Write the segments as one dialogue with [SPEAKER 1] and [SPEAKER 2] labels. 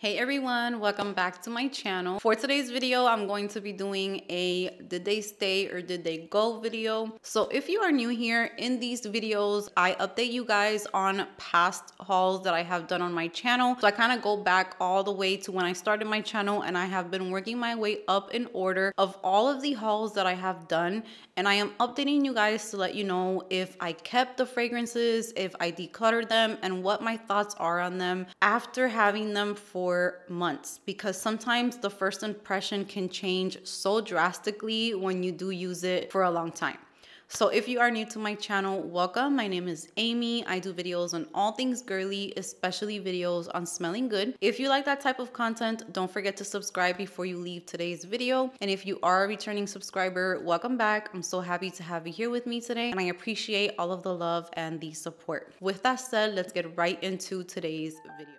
[SPEAKER 1] Hey everyone, welcome back to my channel. For today's video, I'm going to be doing a did they stay or did they go video. So if you are new here, in these videos, I update you guys on past hauls that I have done on my channel. So I kind of go back all the way to when I started my channel, and I have been working my way up in order of all of the hauls that I have done. And I am updating you guys to let you know if I kept the fragrances, if I decluttered them, and what my thoughts are on them after having them for months, because sometimes the first impression can change so drastically when you do use it for a long time. So if you are new to my channel, welcome. My name is Amy. I do videos on all things girly, especially videos on smelling good. If you like that type of content, don't forget to subscribe before you leave today's video. And if you are a returning subscriber, welcome back. I'm so happy to have you here with me today, and I appreciate all of the love and the support. With that said, let's get right into today's video.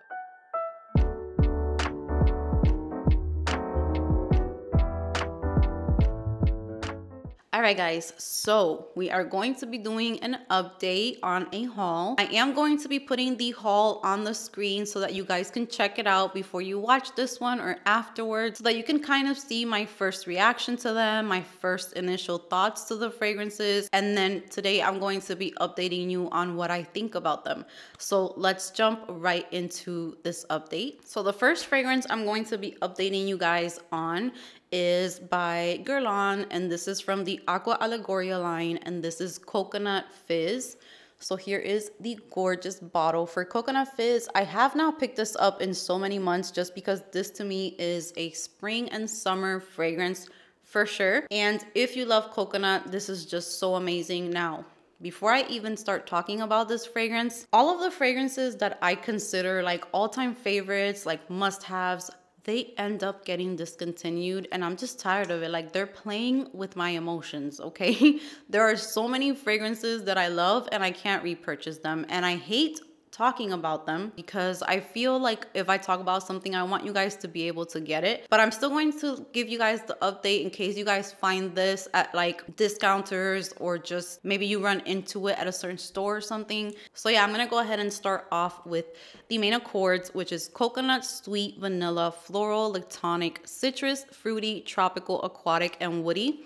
[SPEAKER 1] All right, guys, so we are going to be doing an update on a haul. I am going to be putting the haul on the screen so that you guys can check it out before you watch this one or afterwards, so that you can kind of see my first reaction to them, my first initial thoughts to the fragrances. And then today I'm going to be updating you on what I think about them. So let's jump right into this update. So the first fragrance I'm going to be updating you guys on is by Guerlain, and this is from the Aqua Allegoria line, and this is Coconut Fizz. So here is the gorgeous bottle for Coconut Fizz. I have now picked this up in so many months just because this to me is a spring and summer fragrance for sure. And if you love coconut, this is just so amazing. Now, before I even start talking about this fragrance, all of the fragrances that I consider like all-time favorites, like must-haves, they end up getting discontinued, and I'm just tired of it. Like, they're playing with my emotions, okay? There are so many fragrances that I love and I can't repurchase them, and I hate talking about them because I feel like if I talk about something, I want you guys to be able to get it. But I'm still going to give you guys the update in case you guys find this at like discounters, or just maybe you run into it at a certain store or something. So yeah, I'm gonna go ahead and start off with the main accords, which is coconut, sweet, vanilla, floral, lactonic, citrus, fruity, tropical, aquatic, and woody.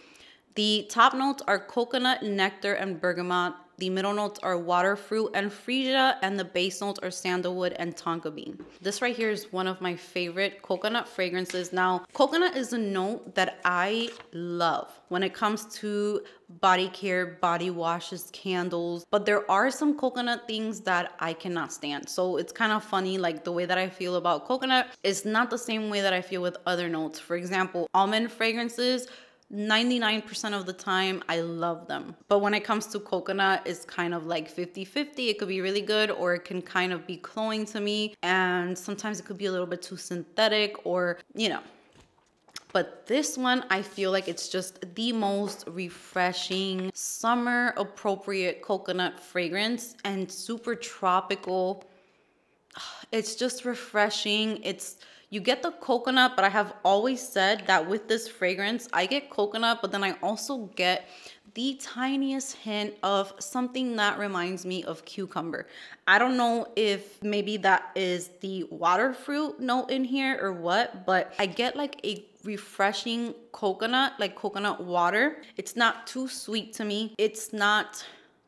[SPEAKER 1] The top notes are coconut, nectar, and bergamot. The middle notes are water, fruit, and freesia, and the base notes are sandalwood and tonka bean. This right here is one of my favorite coconut fragrances. Now, coconut is a note that I love when it comes to body care, body washes, candles, but there are some coconut things that I cannot stand. So it's kind of funny, like the way that I feel about coconut is not the same way that I feel with other notes. For example, almond fragrances, 99% of the time I love them, but when it comes to coconut, it's kind of like 50-50. It could be really good, or it can kind of be cloying to me, and sometimes it could be a little bit too synthetic, or you know. But this one, I feel like it's just the most refreshing, summer appropriate coconut fragrance, and super tropical. It's just refreshing. You get the coconut, but I have always said that with this fragrance, I get coconut, but then I also get the tiniest hint of something that reminds me of cucumber. I don't know if maybe that is the water fruit note in here or what, but I get like a refreshing coconut, like coconut water. It's not too sweet to me. It's not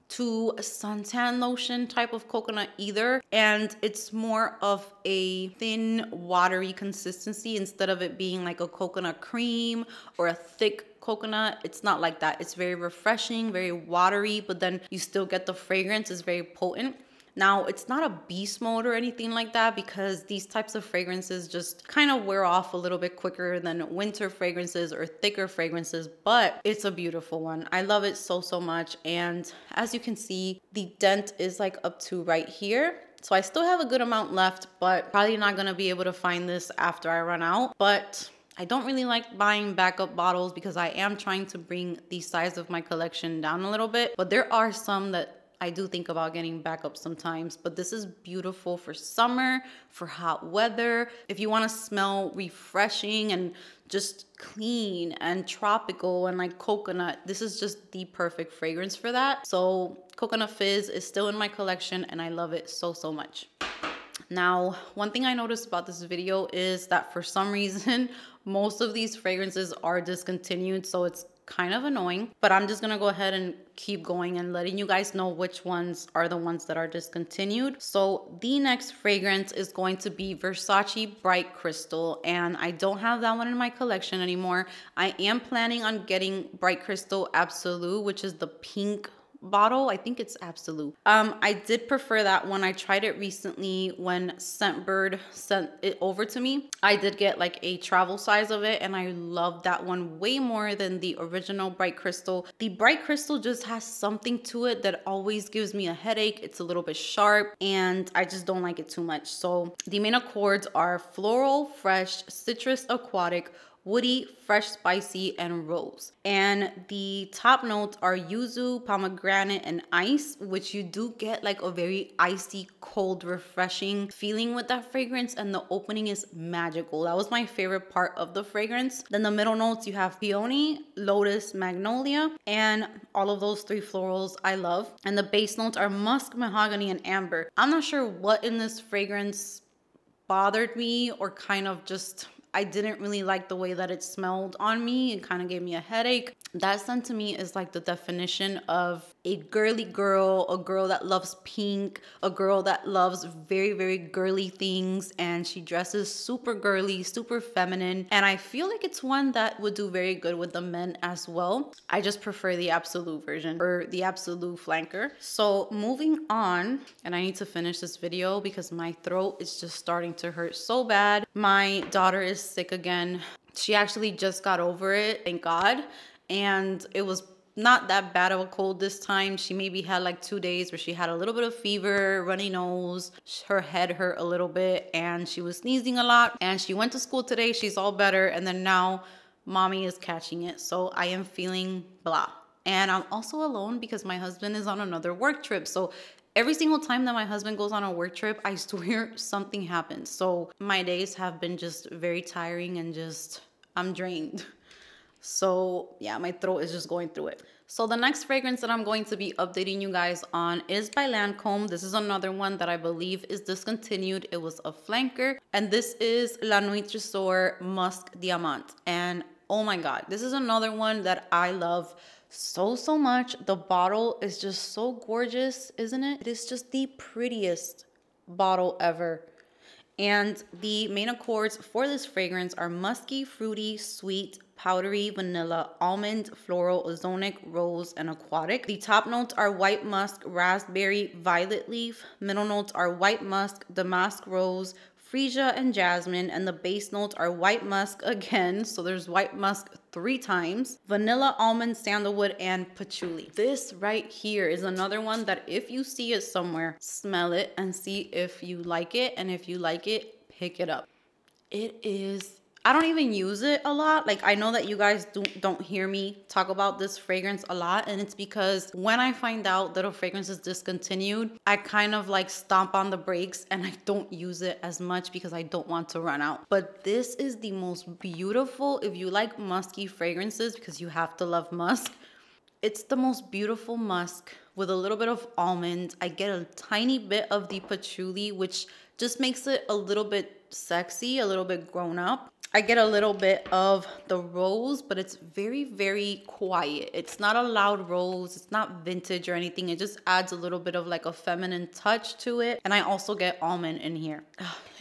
[SPEAKER 1] too suntan lotion type of coconut either, and it's more of a thin watery consistency instead of it being like a coconut cream or a thick coconut. It's not like that. It's very refreshing, very watery, but then you still get the fragrance. It's very potent. Now, it's not a beast mode or anything like that, because these types of fragrances just kind of wear off a little bit quicker than winter fragrances or thicker fragrances, but it's a beautiful one. I love it so, so much. And as you can see, the dent is like up to right here. So I still have a good amount left, but probably not gonna be able to find this after I run out. But I don't really like buying backup bottles because I am trying to bring the size of my collection down a little bit, but there are some that I do think about getting backup sometimes, but this is beautiful for summer, for hot weather. If you want to smell refreshing and just clean and tropical and like coconut, this is just the perfect fragrance for that. So Coconut Fizz is still in my collection and I love it so, so much. Now, one thing I noticed about this video is that for some reason, most of these fragrances are discontinued, so it's kind of annoying, but I'm just gonna go ahead and keep going and letting you guys know which ones are the ones that are discontinued. So the next fragrance is going to be Versace Bright Crystal, and I don't have that one in my collection anymore. I am planning on getting Bright Crystal Absolute, which is the pink bottle. I think it's Absolute. I did prefer that one. I tried it recently when Scentbird sent it over to me. I did get like a travel size of it, and I love that one way more than the original Bright Crystal. The Bright Crystal just has something to it that always gives me a headache. It's a little bit sharp and I just don't like it too much. So the main accords are floral, fresh, citrus, aquatic, woody, fresh, spicy, and rose. And the top notes are yuzu, pomegranate, and ice, which you do get like a very icy, cold, refreshing feeling with that fragrance, and the opening is magical. That was my favorite part of the fragrance. Then the middle notes, you have peony, lotus, magnolia, and all of those three florals I love. And the base notes are musk, mahogany, and amber. I'm not sure what in this fragrance bothered me, or kind of just, I didn't really like the way that it smelled on me. It kind of gave me a headache. That scent to me is like the definition of a girly girl, a girl that loves pink, a girl that loves very, very girly things, and she dresses super girly, super feminine. And I feel like it's one that would do very good with the men as well. I just prefer the Absolute version, or the Absolute flanker. So moving on, and I need to finish this video because my throat is just starting to hurt so bad. My daughter is sick again. She actually just got over it, thank God. And it was not that bad of a cold this time. She maybe had like 2 days where she had a little bit of fever, runny nose, her head hurt a little bit, and she was sneezing a lot. And she went to school today, she's all better, and then now mommy is catching it. So I am feeling blah. And I'm also alone because my husband is on another work trip. So every single time that my husband goes on a work trip, I swear something happens. So my days have been just very tiring and just, I'm drained. So yeah, my throat is just going through it. So the next fragrance that I'm going to be updating you guys on is by Lancome. This is another one that I believe is discontinued. It was a flanker, and this is La Nuit Tresor Musk Diamant. And oh my God, this is another one that I love so much. The bottle is just so gorgeous, isn't it? It is just the prettiest bottle ever. And the main accords for this fragrance are musky, fruity, sweet, powdery, vanilla, almond, floral, ozonic, rose, and aquatic. The top notes are white musk, raspberry, violet leaf. Middle notes are white musk, damask rose, freesia, and jasmine. And the base notes are white musk again. So there's white musk 3 times. Vanilla, almond, sandalwood, and patchouli. This right here is another one that if you see it somewhere, smell it and see if you like it. And if you like it, pick it up. It is, I don't even use it a lot. Like, I know that you guys don't hear me talk about this fragrance a lot, and it's because when I find out that a fragrance is discontinued, I kind of like stomp on the brakes and I don't use it as much because I don't want to run out. But this is the most beautiful, if you like musky fragrances, because you have to love musk, it's the most beautiful musk with a little bit of almond. I get a tiny bit of the patchouli, which just makes it a little bit sexy, a little bit grown up. I get a little bit of the rose, but it's very, very quiet. It's not a loud rose. It's not vintage or anything. It just adds a little bit of like a feminine touch to it. And I also get almond in here.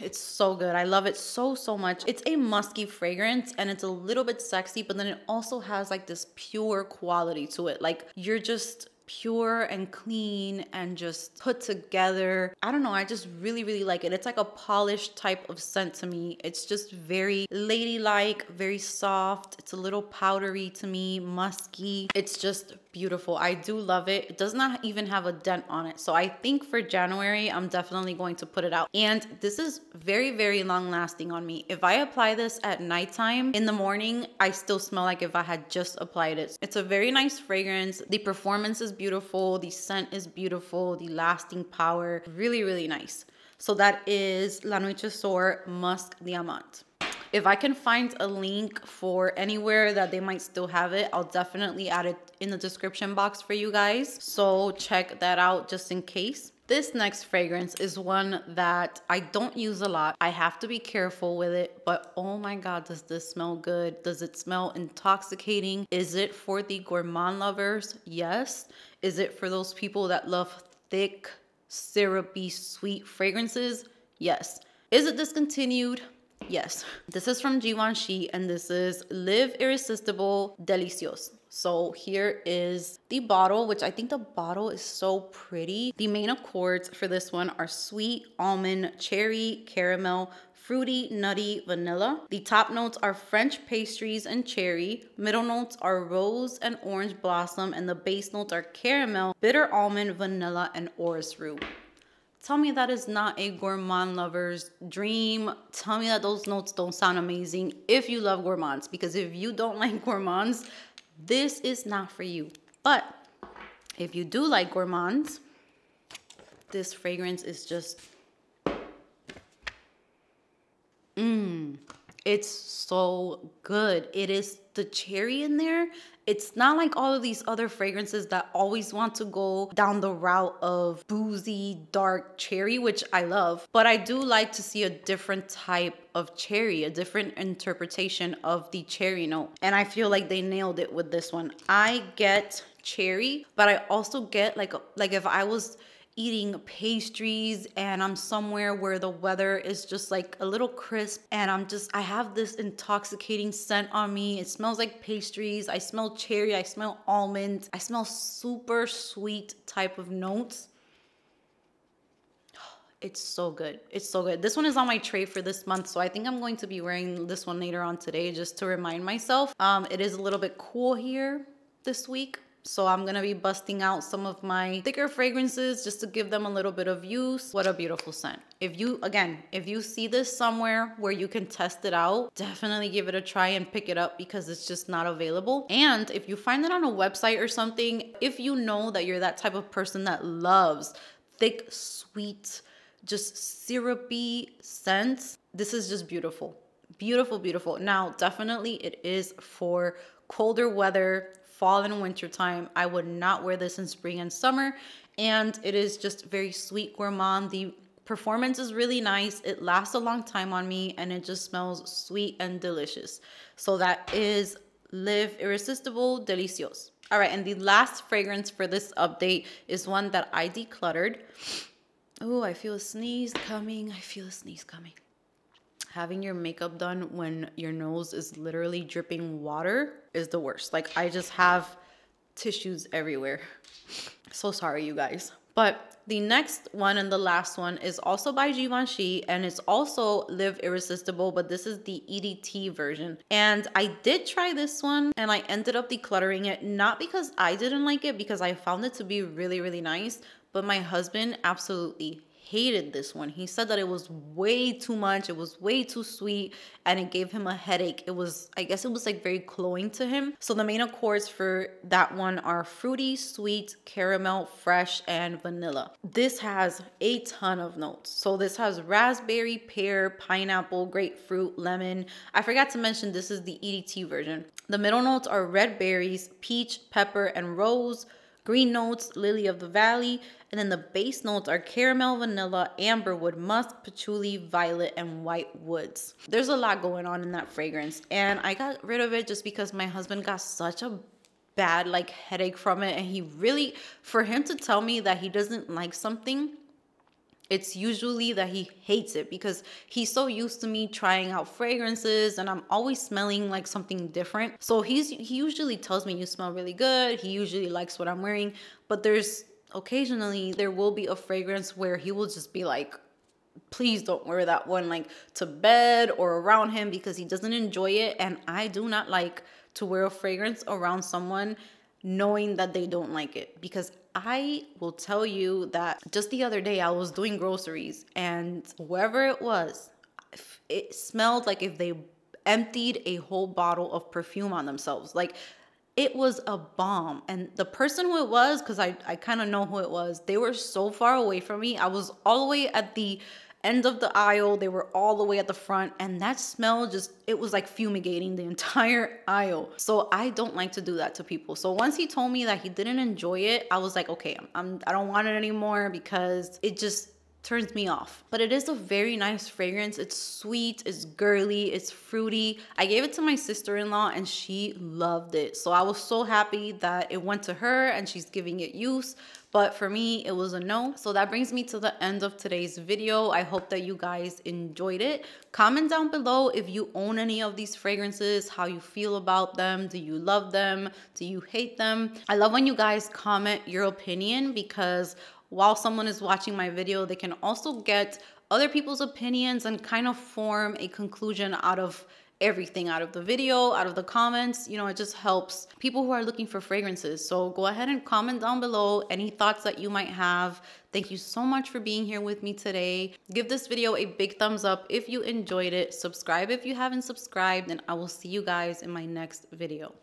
[SPEAKER 1] It's so good. I love it so much. It's a musky fragrance and it's a little bit sexy, but then it also has like this pure quality to it. Like, you're just pure and clean and just put together. I don't know, I just really like it. It's like a polished type of scent to me. It's just very ladylike, very soft. It's a little powdery to me, musky. It's just beautiful. I do love it. It does not even have a dent on it. So I think for January, I'm definitely going to put it out. And this is very long lasting on me. If I apply this at nighttime, in the morning, I still smell like if I had just applied it. It's a very nice fragrance. The performance is beautiful. The scent is beautiful. The lasting power, really nice. So that is La Nuit Tresor Musk Diamant. If I can find a link for anywhere that they might still have it, I'll definitely add it in the description box for you guys. So check that out just in case. This next fragrance is one that I don't use a lot. I have to be careful with it, but oh my God, does this smell good? Does it smell intoxicating? Is it for the gourmand lovers? Yes. Is it for those people that love thick, syrupy, sweet fragrances? Yes. Is it discontinued? Yes. This is from Givenchy and this is Live Irresistible Delicios. So here is the bottle, which I think the bottle is so pretty. The main accords for this one are sweet, almond, cherry, caramel, fruity, nutty, vanilla. The top notes are French pastries and cherry. Middle notes are rose and orange blossom, and the base notes are caramel, bitter almond, vanilla, and orris root. Tell me that is not a gourmand lover's dream. Tell me that those notes don't sound amazing if you love gourmands, because if you don't like gourmands, this is not for you. But if you do like gourmands, this fragrance is just, it's so good. It is the cherry in there. It's not like all of these other fragrances that always want to go down the route of boozy, dark cherry, which I love. But I do like to see a different type of cherry, a different interpretation of the cherry note. And I feel like they nailed it with this one. I get cherry, but I also get like if I was eating pastries and I'm somewhere where the weather is just like a little crisp and I have this intoxicating scent on me. It smells like pastries. I smell cherry. I smell almond. I smell super sweet type of notes. It's so good. It's so good. This one is on my tray for this month, so I think I'm going to be wearing this one later on today just to remind myself. It is a little bit cool here this week. So I'm going to be busting out some of my thicker fragrances just to give them a little bit of use. What a beautiful scent. If you see this somewhere where you can test it out, definitely give it a try and pick it up because it's just not available. And if you find it on a website or something, if you know that you're that type of person that loves thick, sweet, just syrupy scents, this is just beautiful. Beautiful, beautiful. Now, definitely it is for colder weather, fall and winter time. I would not wear this in spring and summer. And it is just very sweet gourmand. The performance is really nice. It lasts a long time on me and it just smells sweet and delicious. So that is Live Irresistible Delicios. All right, and the last fragrance for this update is one that I decluttered. Oh, I feel a sneeze coming. I feel a sneeze coming. Having your makeup done when your nose is literally dripping water is the worst. Like, I just have tissues everywhere. So sorry, you guys. But the next one and the last one is also by Givenchy, and it's also Live Irresistible, but this is the EDT version. And I did try this one and I ended up decluttering it, not because I didn't like it, because I found it to be really, really nice, but my husband absolutely hated this one. He said that it was way too much, it was way too sweet, and it gave him a headache. I guess it was like very cloying to him. So the main accords for that one are fruity, sweet, caramel, fresh, and vanilla. This has a ton of notes. So this has raspberry, pear, pineapple, grapefruit, lemon. I forgot to mention this is the EDT version. The middle notes are red berries, peach, pepper, and rose. Green notes, lily of the valley, and then the base notes are caramel, vanilla, amberwood, musk, patchouli, violet, and white woods. There's a lot going on in that fragrance, and I got rid of it just because my husband got such a bad headache from it, and he really, for him to tell me that he doesn't like something, it's usually that he hates it because he's so used to me trying out fragrances and I'm always smelling like something different. So he usually tells me, you smell really good. He usually likes what I'm wearing, but there's occasionally there will be a fragrance where he will just be like, please don't wear that one like to bed or around him because he doesn't enjoy it. And I do not like to wear a fragrance around someone knowing that they don't like it, because I will tell you that just the other day I was doing groceries and whoever it was, it smelled like if they emptied a whole bottle of perfume on themselves. Like, it was a bomb. And the person who it was, because I kind of know who it was, they were so far away from me. I was all the way at the end of the aisle. They were all the way at the front, and that smell just, it was like fumigating the entire aisle. So I don't like to do that to people. So once he told me that he didn't enjoy it, I was like, okay, I don't want it anymore because it just turns me off. But it is a very nice fragrance. It's sweet, it's girly, it's fruity. I gave it to my sister-in-law and she loved it. So I was so happy that it went to her and she's giving it use. But for me, it was a no. So that brings me to the end of today's video. I hope that you guys enjoyed it. Comment down below if you own any of these fragrances, how you feel about them. Do you love them? Do you hate them? I love when you guys comment your opinion, because while someone is watching my video, they can also get other people's opinions and kind of form a conclusion out of everything, out of the video, out of the comments. You know, it just helps people who are looking for fragrances. So go ahead and comment down below any thoughts that you might have. Thank you so much for being here with me today. Give this video a big thumbs up if you enjoyed it. Subscribe if you haven't subscribed, and I will see you guys in my next video.